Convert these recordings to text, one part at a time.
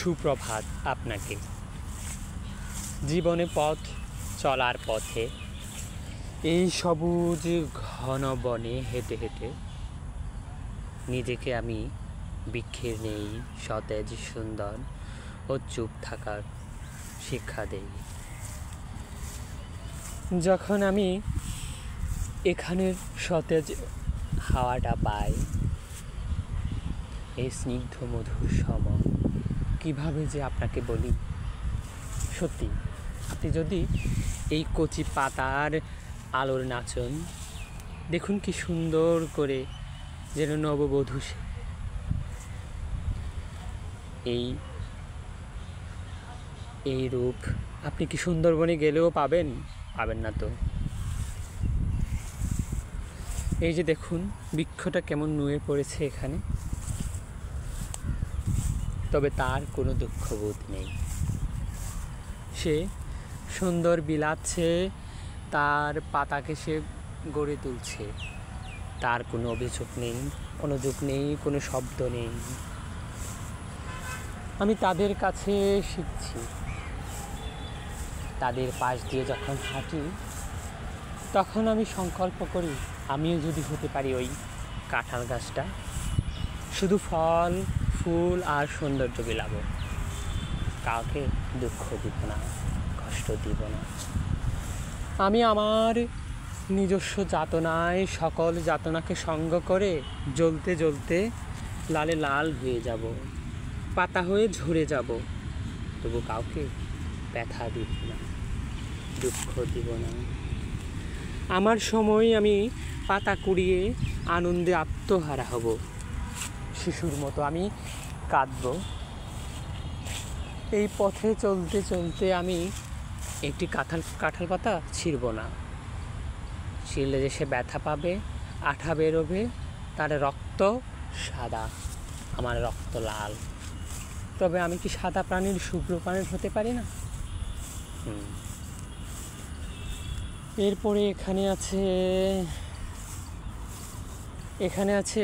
সুপ্রভাত আপনাকে। জীবনে পথ চলার পথে এই সবুজ ঘন বনে হেঁটে হেঁটে নিজেকে আমি বৃক্ষের নেই সতেজ সুন্দর ও চুপ থাকার শিক্ষা দেই। যখন আমি এখানের সতেজ হাওয়াটা পাই, এই স্নিগ্ধ মধুর সময় কীভাবে যে আপনাকে বলি, সত্যি আপনি যদি এই কচি পাতার আলোর নাচন দেখুন, কি সুন্দর করে যেন নববধূ এই রূপ আপনি কি সুন্দরবনে গেলেও পাবেন না তো। এই যে দেখুন বৃক্ষটা কেমন নুয়ে পড়েছে এখানে, তবে তার কোনো দুঃখবোধ নেই। সে সুন্দর বিলাচ্ছে, তার পাতাকে সে গড়ে তুলছে, তার কোনো অভিযোগ নেই, কোনো যুগ নেই, কোনো শব্দ নেই। আমি তাদের কাছে শিখছি। তাদের পাশ দিয়ে যখন হাঁটি তখন আমি সংকল্প করি, আমিও যদি হতে পারি ওই কাঁঠাল গাছটা, শুধু ফল ফুল আর সৌন্দর্য বিলাবো, কাউকে দুঃখ দিব না, কষ্ট দিব না। আমি আমার নিজস্ব যাতনায় সকল যাতনাকে সঙ্গ করে জ্বলতে জ্বলতে লালে লাল হয়ে যাব, পাতা হয়ে ঝরে যাব, তবু কাউকে ব্যথা দিব না, দুঃখ দিব না। আমার সময় আমি পাতা কুড়িয়ে আনন্দে আত্মহারা হব, শিশুর মতো আমি কাঁদব। এই পথে চলতে চলতে আমি একটি কাঁঠাল পাতা ছিঁড়ব না, ছিঁড়লে যে সে ব্যথা পাবে, আঠা বেরোবে, তার রক্ত সাদা, আমার রক্ত লাল। তবে আমি কি সাদা প্রাণীর শুভ্র প্রাণীর হতে পারি না? এরপরে এখানে আছে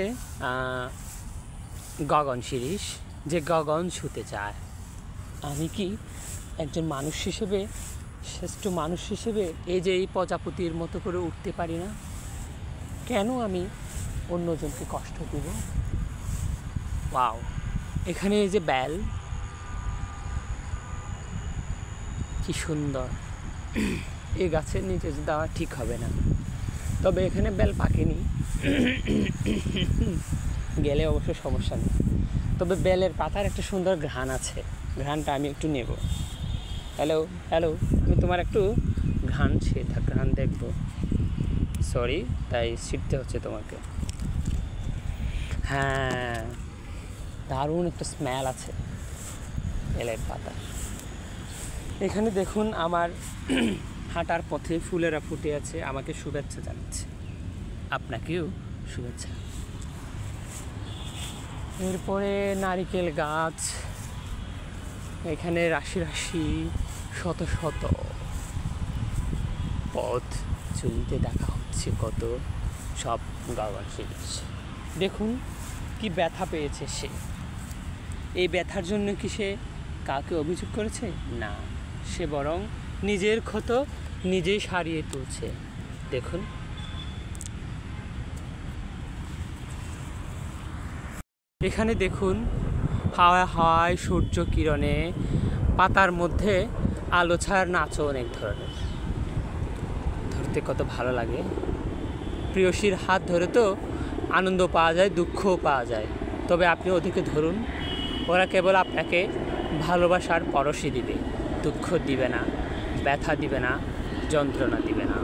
গগন শিরীষ, যে গগন ছুঁতে চায়। আমি কি একজন মানুষ হিসেবে, শ্রেষ্ঠ মানুষ হিসেবে এই যে এই প্রজাপতির মতো করে উঠতে পারি না? কেন আমি অন্যজনকে কষ্ট দিব? ওয়াও, এখানে এই যে বেল, কি সুন্দর। এই গাছের নিচে দেওয়া ঠিক হবে না, তবে এখানে বেল পাকেনি, গেলে অবশ্য সমস্যা নেই। তবে বেলের পাতার একটা সুন্দর ঘ্রাণ আছে, ঘ্রাণটা আমি একটু নেব। হ্যালো, আমি তোমার একটু ঘ্রাণ দেখব। সরি, তাই ছিটতে হচ্ছে তোমাকে। হ্যাঁ, দারুণ একটা স্মেল আছে বেলের পাতা। এখানে দেখুন আমার হাঁটার পথে ফুলেরা ফুটে আছে, আমাকে শুভেচ্ছা জানাচ্ছে। আপনাকেও শুভেচ্ছা। এরপরে নারিকেল গাছ, এখানে রাশি রাশি শত শত পথ চলতে দেখা হচ্ছে কত সব গগন শিরীষ। দেখুন কি ব্যথা পেয়েছে সে। এই ব্যথার জন্য কি সে কাউকে অভিযোগ করেছে? না, সে বরং নিজের ক্ষত নিজেই সারিয়ে তুলছে। দেখুন, এখানে দেখুন হাওয়ায় সূর্য কিরণে পাতার মধ্যে আলো ছায়ার নাচও অনেক ধরনের, ধরতে কত ভালো লাগে। প্রিয়সীর হাত ধরে তো আনন্দ পাওয়া যায়, দুঃখও পাওয়া যায়। তবে আপনি ওদেরকে ধরুন, ওরা কেবল আপনাকে ভালোবাসার পরশই দিবে, দুঃখ দিবে না, ব্যথা দিবে না, যন্ত্রণা দিবে না।